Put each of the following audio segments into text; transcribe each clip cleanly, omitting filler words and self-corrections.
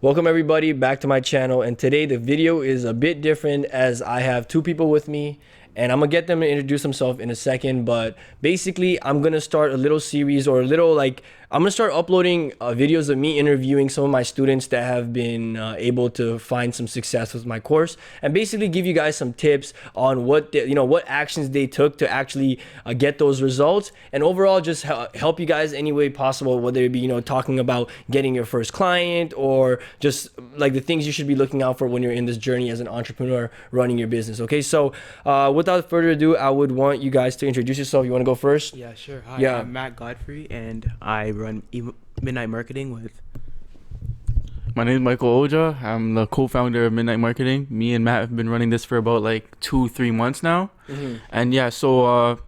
Welcome everybody back to my channel, and today the video is a bit different as I have two people with me and I'm gonna get them to introduce themselves in a second. But basically I'm gonna start a little series, or a little I'm gonna start uploading videos of me interviewing some of my students that have been able to find some success with my course, and basically give you guys some tips on what what actions they took to actually get those results, and overall just help you guys any way possible, whether it be talking about getting your first client, or just like the things you should be looking out for when you're in this journey as an entrepreneur running your business. Okay, so without further ado, I would want you guys to introduce yourself. You want to go first? Yeah, sure. Hi, Yeah. I'm Matt Godfrey, and I run Midnight Marketing with. My name is Michael Oja. I'm the co-founder of Midnight Marketing. Me and Matt have been running this for about like 2-3 months now. And yeah, so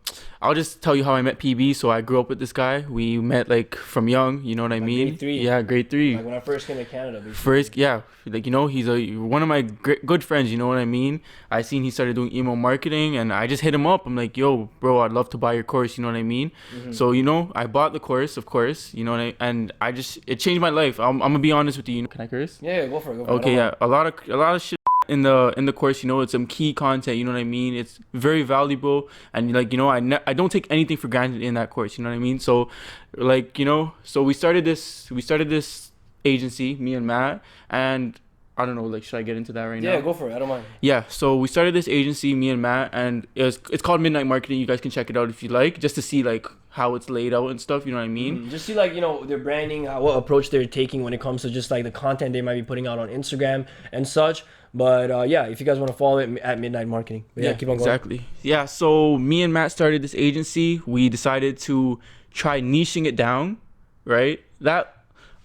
I'll just tell you how I met PB. So I grew up with this guy. We met like from young, you know what I mean? Grade 3. Yeah, grade 3. Like when I first came to Canada. Basically. First, yeah, like he's one of my good friends, you know what I mean? I seen he started doing email marketing, and I just hit him up. I'm like, yo, bro, I'd love to buy your course, you know what I mean? So I bought the course, of course, and it changed my life. I'm gonna be honest with you. Can I curse? Yeah, go for it. Okay, yeah, a lot of shit in the course, it's some key content, you know what I mean? It's very valuable, and I don't take anything for granted in that course, you know what I mean? So so we started this agency, me and Matt, and I don't know, like, should I get into that right now? Yeah, go for it. I don't mind. Yeah, so we started this agency, me and Matt, and it's called Midnight Marketing. You guys can check it out if you like, just to see like how it's laid out and stuff, you know what I mean? Just see their branding, what approach they're taking when it comes to just like the content they might be putting out on Instagram and such. But yeah, if you guys want to follow it at Midnight Marketing. But yeah, keep on going. Exactly. Yeah, so me and Matt started this agency. We decided to try niching it down, right? That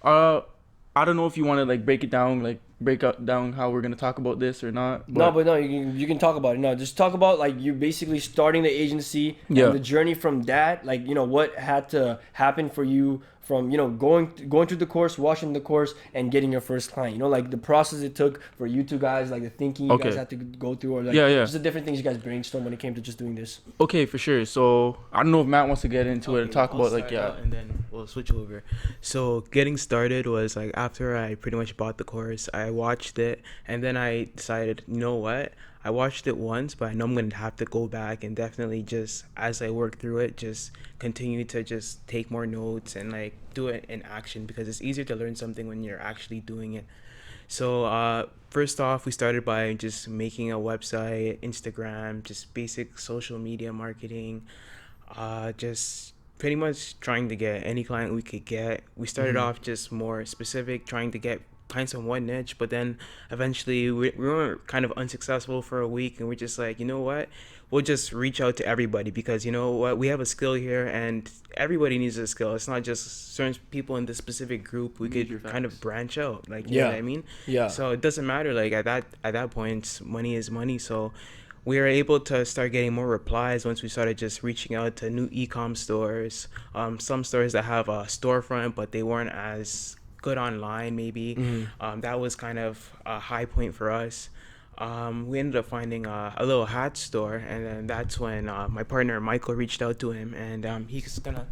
I don't know if you want to like break down how we're gonna talk about this or not. No, you can talk about it. No, just talk about like you basically starting the agency, and the journey from that. Like what had to happen for you from going through the course, watching the course, and getting your first client. Like the process it took for you two guys, like the thinking you guys had to go through, or like just the different things you guys brainstorm when it came to just doing this. Okay, for sure. So I don't know if Matt wants to get into it and talk about and then we'll switch over. So getting started was like after I pretty much bought the course, I watched it, and then I decided, you know what? I watched it once, but I know I'm going to have to go back and definitely just, as I work through it, just continue to just take more notes and like do it in action, because it's easier to learn something when you're actually doing it. So first off, we started by just making a website, Instagram, just basic social media marketing, just pretty much trying to get any client we could get. We started off just more specific, trying to get clients on one niche, but then eventually we were kind of unsuccessful for a week, and we're just like, you know what, we'll just reach out to everybody, because you know what, we have a skill here and everybody needs a skill. It's not just certain people in this specific group. We could kind of branch out, like, you know what I mean? Yeah. So it doesn't matter, like at that point, money is money. So we were able to start getting more replies once we started just reaching out to new e-com stores, some stores that have a storefront but they weren't as good online maybe. That was kind of a high point for us. We ended up finding a little hat store, and then that's when my partner Michael reached out to him, and he's gonna.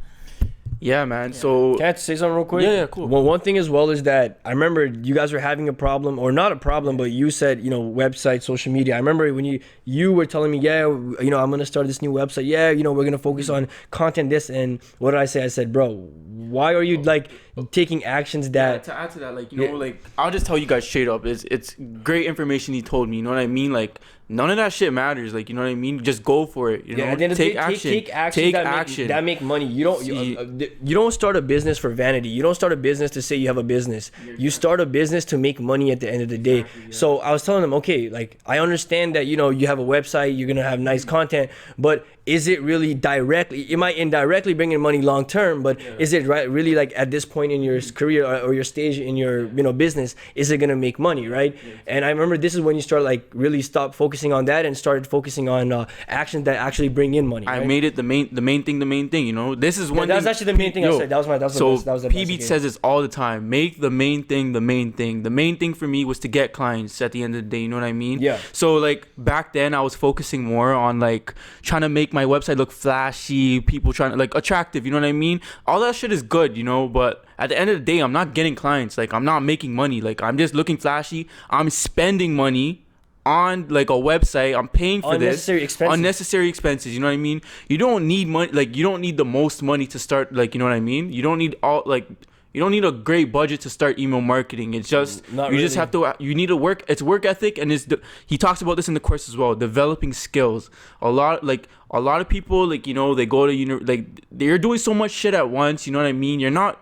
Yeah, man. So can I say something real quick? Yeah, cool. Well, one thing as well is that I remember you guys were having a problem, or not a problem, but you said website, social media. I remember when you were telling me, I'm gonna start this new website. Yeah, we're gonna focus on content. This, and what did I say? I said, bro, why are you like taking actions that? To add to that, like I'll just tell you guys straight up. It's great information he told me. You know what I mean? Like none of that shit matters. Like, you know what I mean? Just go for it. You know? At the end of the day, take action. That make money. You don't start a business for vanity. You don't start a business to say you have a business. You start a business to make money at the end of the day. Exactly, yeah. So I was telling them, okay, like I understand that you have a website, you're gonna have nice content, but is it really directly? It might indirectly bring in money long term, but is it really like at this point in your career or your stage in your business, is it gonna make money, right? Yeah. And I remember this is when you start like really stop focusing on that and started focusing on actions that actually bring in money. I made it the main thing. This is one. That's actually the main thing I said. That was the best. PB says this all the time. Make the main thing the main thing. The main thing for me was to get clients at the end of the day. You know what I mean? Yeah. So like back then I was focusing more on like trying to make my website look flashy, people trying to like attractive, you know what I mean? All that shit is good, you know, but at the end of the day, I'm not getting clients. Like, I'm not making money. Like, I'm just looking flashy. I'm spending money on like a website. I'm paying for unnecessary expenses, you know what I mean? You don't need money. Like, you don't need the most money to start, like, you know what I mean? You don't need you don't need a great budget to start email marketing. It's just just have to. You need to work. It's work ethic, and he talks about this in the course as well. Developing skills. A lot of people, like, you know, they go to like, they're doing so much shit at once. You know what I mean? You're not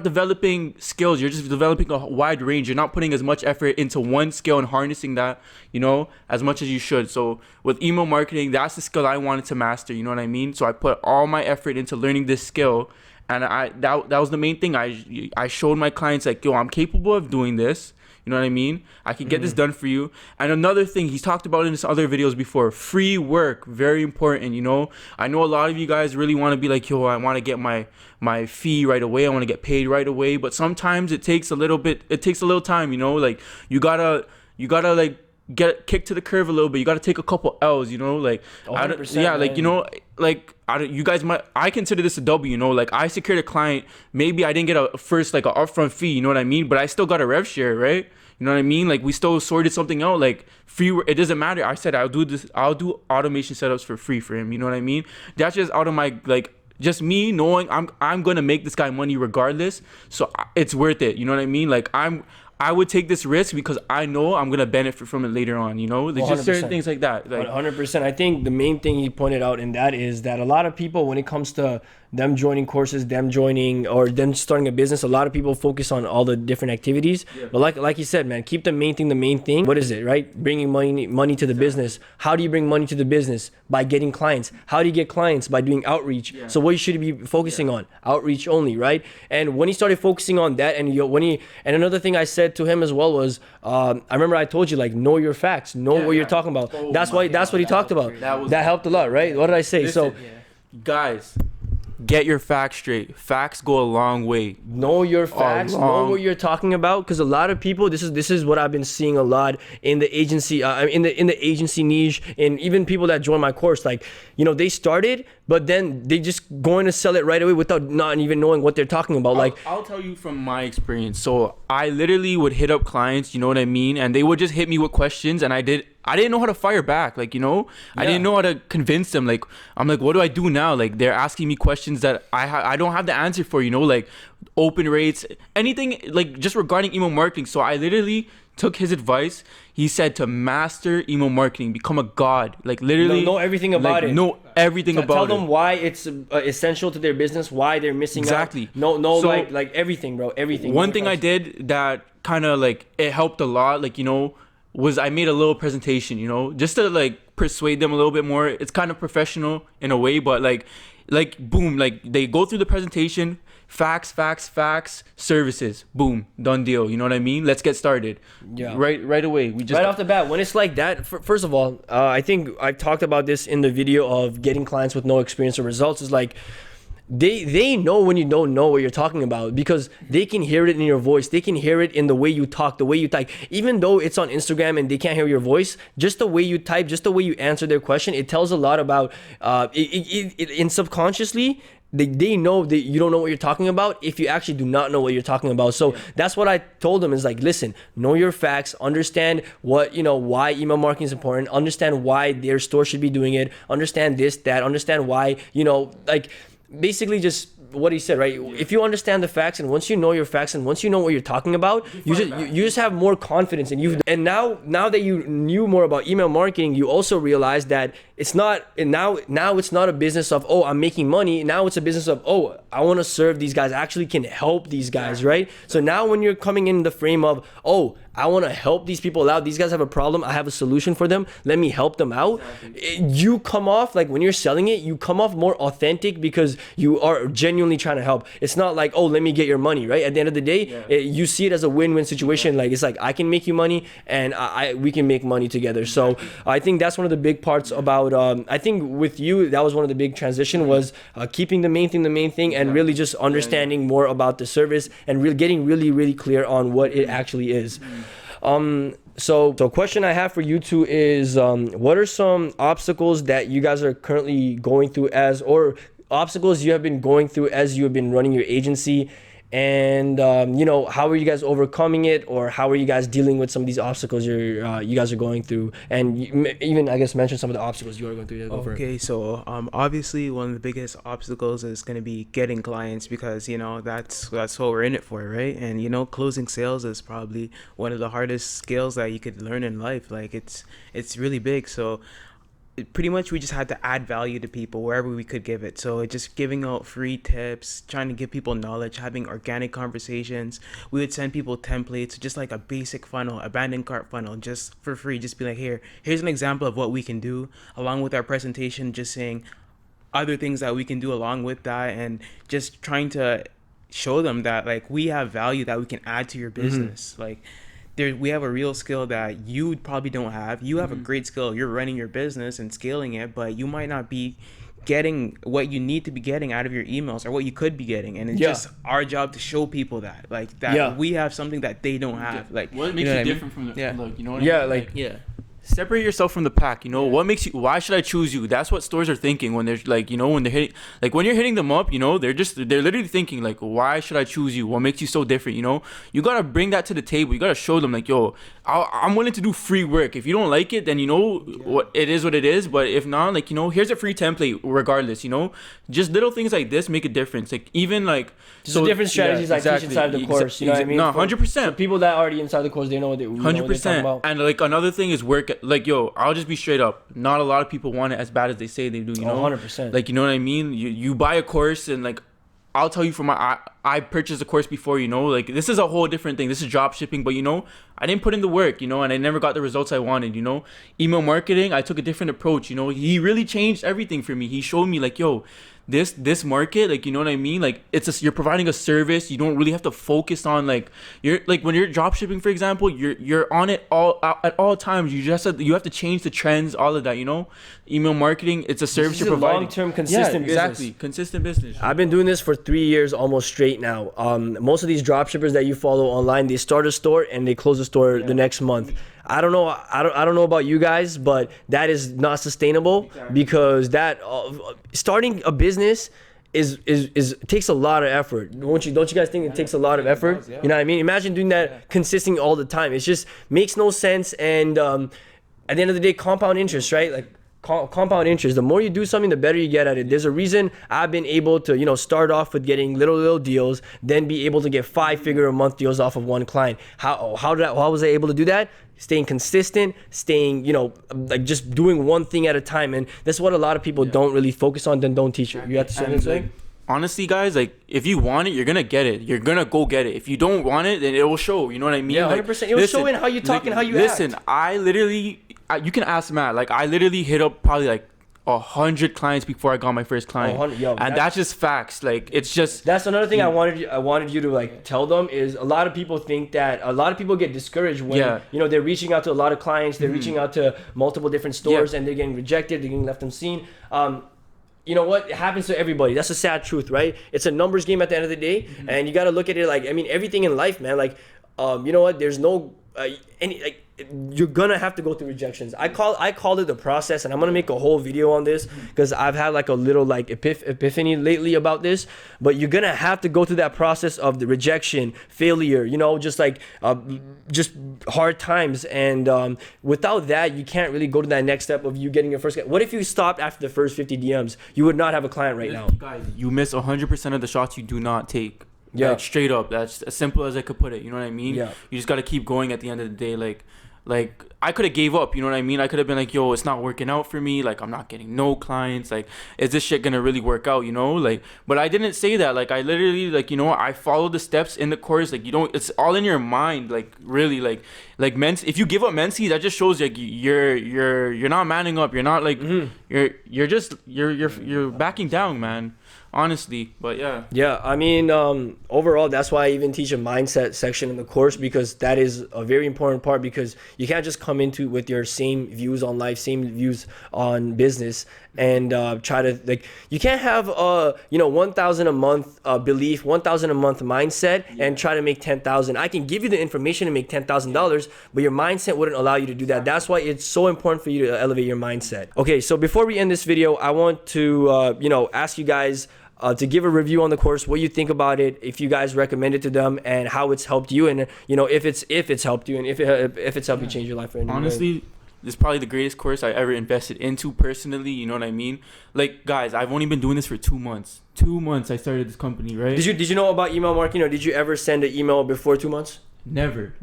developing skills. You're just developing a wide range. You're not putting as much effort into one skill and harnessing that, you know, as much as you should. So with email marketing, that's the skill I wanted to master. You know what I mean? So I put all my effort into learning this skill. And that was the main thing. I showed my clients, like, yo, I'm capable of doing this. You know what I mean? I can get this done for you. And another thing he's talked about in his other videos before, free work, very important. You know, I know a lot of you guys really want to be like, yo, I want to get my fee right away. I want to get paid right away. But sometimes it takes a little time, you know, like you gotta like get kicked to the curve a little bit. You got to take a couple L's, you know, like, like, you know, like, you guys might, I consider this a W, you know, like, I secured a client, maybe I didn't get a first, like, an upfront fee, you know what I mean, but I still got a rev share, right? You know what I mean? Like, we still sorted something out, like, free, it doesn't matter. I said, I'll do automation setups for free for him, you know what I mean? That's just out of my, like, just me knowing I'm gonna make this guy money regardless, so it's worth it, you know what I mean? Like, I would take this risk because I know I'm gonna benefit from it later on. You know, there's just certain things like that. Like 100%. I think the main thing he pointed out in that is that a lot of people, when it comes to them joining courses, them joining or them starting a business, a lot of people focus on all the different activities. Yeah. But like you said, man, keep the main thing the main thing. What is it, right? Bringing money to the business. How do you bring money to the business? By getting clients. How do you get clients? By doing outreach. Yeah. So what you should be focusing on? Outreach only, right? And when he started focusing on that, and another thing I said to him as well was, I remember I told you, like, know your facts, know what you're talking about. That's what he talked about. That helped a lot, right? What did I say? Listen, guys, get your facts straight. Facts go a long way. Know your facts. Know what you're talking about, because a lot of people. This is what I've been seeing a lot in the agency, in the agency niche, and even people that join my course. Like, you know, they started, but then they just going to sell it right away without not even knowing what they're talking about. I'll tell you from my experience. So I literally would hit up clients, you know what I mean, and they would just hit me with questions, and I didn't know how to fire back, like, you know. I didn't know how to convince them. Like, I'm like, what do I do now? Like, they're asking me questions that I don't have the answer for, you know, like open rates, anything, like, just regarding email marketing. So I literally took his advice. He said to master email marketing, become a god, like, literally know everything about it. Know everything about it. Tell them why it's essential to their business, why they're missing out. No, so, like everything, bro, everything. One thing I did that kind of, like, it helped a lot, like, you know, was I made a little presentation, you know, just to, like, persuade them a little bit more. It's kind of professional in a way, but like boom, like, they go through the presentation, facts, services, boom, done deal. You know what I mean? Let's get started. Yeah. Right away. Right off the bat, when it's like that, first of all, I think I've talked about this in the video of getting clients with no experience or results. Is like, they know when you don't know what you're talking about, because they can hear it in your voice. They can hear it in the way you talk, the way you type. Even though it's on Instagram and they can't hear your voice, just the way you type, just the way you answer their question, it tells a lot about in subconsciously. They know that you don't know what you're talking about if you actually do not know what you're talking about. So that's what I told them, is like, listen, know your facts, understand what, you know, why email marketing is important, understand why their store should be doing it, understand this, that, understand why, you know, like, basically just what he said, right? If you understand the facts, and once you know your facts, and once you know what you're talking about, you just have more confidence in you. And now that you knew more about email marketing, you also realize that it's not, and now it's not a business of, oh, I'm making money. Now it's a business of, oh, I want to serve these guys. I actually can help these guys, right? So now when you're coming in the frame of, oh, I want to help these people out. These guys have a problem. I have a solution for them. Let me help them out. You come off, like, when you're selling it, you come off more authentic because you are genuinely trying to help. It's not like, oh, let me get your money, right? At the end of the day, you see it as a win-win situation. Like, it's like, I can make you money, and we can make money together. So I think that's one of the big parts about, I think with you, that was one of the big transition, was keeping the main thing, and really just understanding more about the service, and getting really, really clear on what it actually is. So question I have for you two is, what are some obstacles that you guys are currently going through or obstacles you have been going through as you have been running your agency? And how are you guys overcoming it, or how are you guys dealing with some of these obstacles you guys are going through? And even, I guess, mention some of the obstacles you are going through. Go for it. Okay, so obviously one of the biggest obstacles is going to be getting clients, because that's what we're in it for, right? And closing sales is probably one of the hardest skills that you could learn in life. Like it's really big. So pretty much we just had to add value to people wherever we could give it. So just giving out free tips, trying to give people knowledge, having organic conversations. We would send people templates, just like a basic funnel, abandoned cart funnel, just for free. Just be like, here's an example of what we can do, along with our presentation, just saying other things that we can do along with that, and just trying to show them that like we have value that we can add to your business. Like we have a real skill that you probably don't have. You have a great skill. You're running your business and scaling it, but you might not be getting what you need to be getting out of your emails, or what you could be getting. And it's just our job to show people that, like, that we have something that they don't have. Like, what makes you different from the, like, you know what I mean? Separate yourself from the pack. What makes you, why should I choose you? That's what stores are thinking when they're like, when they're hitting, like when you're hitting them up, they're literally thinking like, why should I choose you? What makes you so different? You gotta bring that to the table. You gotta show them like, yo, I'm willing to do free work. If you don't like it, then what it is. But if not, like, here's a free template regardless. Just little things like this make a difference. Like even like just different strategies I teach inside the course. You know what I mean? No, 100%. People that are already inside the course, they know what they 100%. And like another thing is work. Like, yo, I'll just be straight up. Not a lot of people want it as bad as they say they do. 100%. Like, you know what I mean? You buy a course, and like, I'll tell you from I purchased a course before. Like, this is a whole different thing. This is drop shipping, but I didn't put in the work. And I never got the results I wanted. Email marketing, I took a different approach. He really changed everything for me. He showed me like, yo, this market, like, you know what I mean? Like, you're providing a service. You don't really have to focus on like, you're like, when you're drop shipping, for example, you're on it at all times. You have to change the trends, all of that. Email marketing, it's a service you're providing. Long-term, consistent business. Exactly, consistent business. I've been doing this for 3 years almost straight now. Most of these drop shippers that you follow online, they start a store and they close the store the next month. I don't know about you guys, but that is not sustainable, because that starting a business is takes a lot of effort. Don't you guys think it takes a lot of effort? You know what I mean? Imagine doing that consistently all the time. It just makes no sense. And at the end of the day, compound interest, right? Like, compound interest. The more you do something, the better you get at it. There's a reason I've been able to start off with getting little deals, then be able to get 5-figure a month deals off of one client. How was I able to do that? Staying consistent, like just doing one thing at a time. And that's what a lot of people don't really focus on, then don't teach it. You have to say anything? Honestly, guys, like, if you want it, you're gonna get it. You're gonna go get it. If you don't want it, then it will show. You know what I mean? Yeah, 100%. It will show in how you talk and how you act. Listen, you can ask Matt. Like, I literally hit up probably like 100 clients before I got my first client. And that's just facts. Like, it's just, that's another thing I wanted you to like tell them, is a lot of people think that a lot of people get discouraged when they're reaching out to a lot of clients, they're reaching out to multiple different stores, and they're getting rejected, they're getting left unseen. You know what? It happens to everybody. That's a sad truth, right? It's a numbers game at the end of the day, and you got to look at it like, I mean, everything in life, man. Like, you know what? There's no you're gonna have to go through rejections. I call it the process, and I'm gonna make a whole video on this because I've had like a little like epiphany lately about this. But you're gonna have to go through that process of the rejection, failure, just like just hard times, and without that, you can't really go to that next step of you getting your first. What if you stopped after the first 50 DMs? You would not have a client right now. Guys, you miss 100% of the shots you do not take. Yeah, like, straight up. That's as simple as I could put it. You know what I mean? Yeah. You just gotta keep going at the end of the day. Like I could have gave up. You know what I mean? I could have been like, yo, it's not working out for me. Like, I'm not getting no clients. Like, is this shit gonna really work out? Like, but I didn't say that. Like, I literally, like, I followed the steps in the course. Like, it's all in your mind. Like, really, like if you give up Mensi, that just shows like you're not manning up. You're not like you're backing down, man. honestly. But yeah. Yeah, I mean, overall, that's why I even teach a mindset section in the course, because that is a very important part, because you can't just come into with your same views on life, same views on business, and try to, like, you can't have 1,000 a month belief, 1,000 a month mindset, and try to make 10,000. I can give you the information to make $10,000, but your mindset wouldn't allow you to do that. That's why it's so important for you to elevate your mindset. Okay, so before we end this video, I want to ask you guys to give a review on the course, what you think about it, if you guys recommend it to them, and how it's helped you, and if it's helped you, and if it's helped you change your life. Honestly, this is probably the greatest course I ever invested into personally. You know what I mean? Like, guys, I've only been doing this for 2 months. 2 months I started this company, right? Did you know about email marketing, or did you ever send an email before 2 months? Never.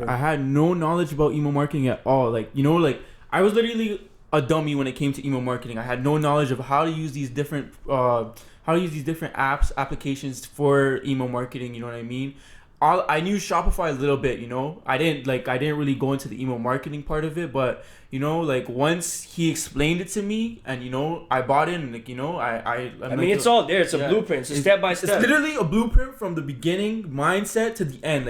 I had no knowledge about email marketing at all. Like, I was literally a dummy when it came to email marketing. I had no knowledge of how to use these different applications for email marketing. You know what I mean? I knew Shopify a little bit. I didn't really go into the email marketing part of it, but once he explained it to me, and I bought it, and I mean, it's all there. It's a blueprint. It's a step by step. It's literally a blueprint from the beginning mindset to the end.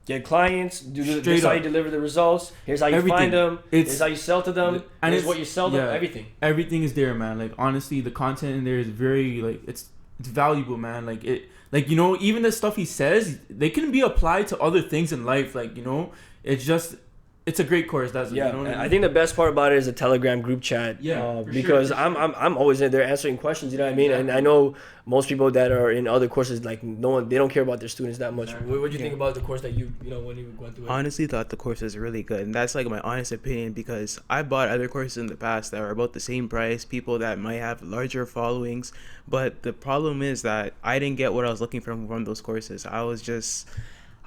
Get clients, this how you deliver the results, here's how you find them, here's how you sell to them, and here's what you sell them, everything. Everything is there, man. Like, honestly, the content in there is very, it's valuable, man. Even the stuff he says, they can be applied to other things in life. It's a great course. That's I think the best part about it is the Telegram group chat. Because I'm always in there answering questions. You know what I mean? And I know most people that are in other courses, they don't care about their students that much. What do you think about the course that when you went through it? Honestly, thought the course was really good, and that's my honest opinion, because I bought other courses in the past that were about the same price, people that might have larger followings, but the problem is that I didn't get what I was looking for from those courses.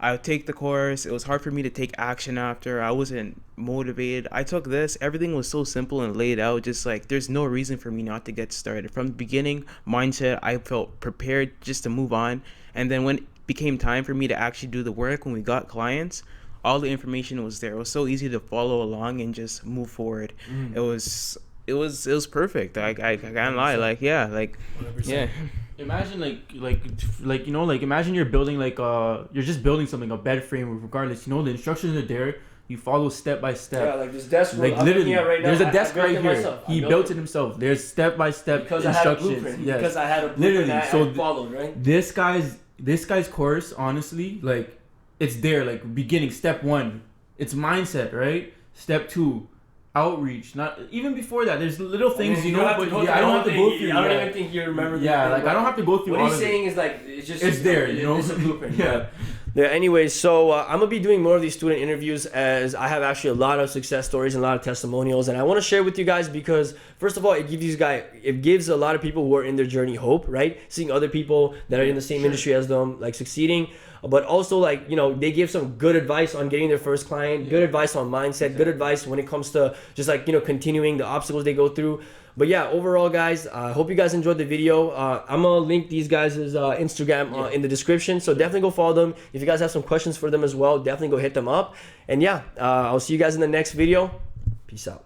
I would take the course. It was hard for me to take action after. I wasn't motivated. I took this. Everything was so simple and laid out. Just there's no reason for me not to get started. From the beginning, mindset, I felt prepared just to move on. And then when it became time for me to actually do the work, when we got clients, all the information was there. It was so easy to follow along and just move forward. It was perfect. I can't lie. Yeah. Imagine imagine you're building you're just building something, a bed frame, regardless. The instructions are there. You follow step by step. Yeah, this desk. Literally, right now, there's a desk right here. Myself. He built it himself. There's step by step instructions. Because I had a blueprint. Literally, I followed, right? This guy's course, honestly, it's there. Beginning, step 1, it's mindset, right? Step 2, outreach. Not even before that, there's little things I don't have to go through. I don't even think you remember. I don't have to go through. What he's saying is it's there. It's a blueprint. Yeah. Anyways, so I'm gonna be doing more of these student interviews, as I have actually a lot of success stories and a lot of testimonials, and I want to share with you guys, because first of all, it gives a lot of people who are in their journey hope, right? Seeing other people that are in the same industry as them succeeding. But also they give some good advice on getting their first client, good advice on mindset, good advice when it comes to just continuing the obstacles they go through. But yeah, overall, guys, I hope you guys enjoyed the video. I'm gonna link these guys' Instagram in the description, so definitely go follow them. If you guys have some questions for them as well, definitely go hit them up. And yeah, I'll see you guys in the next video. Peace out.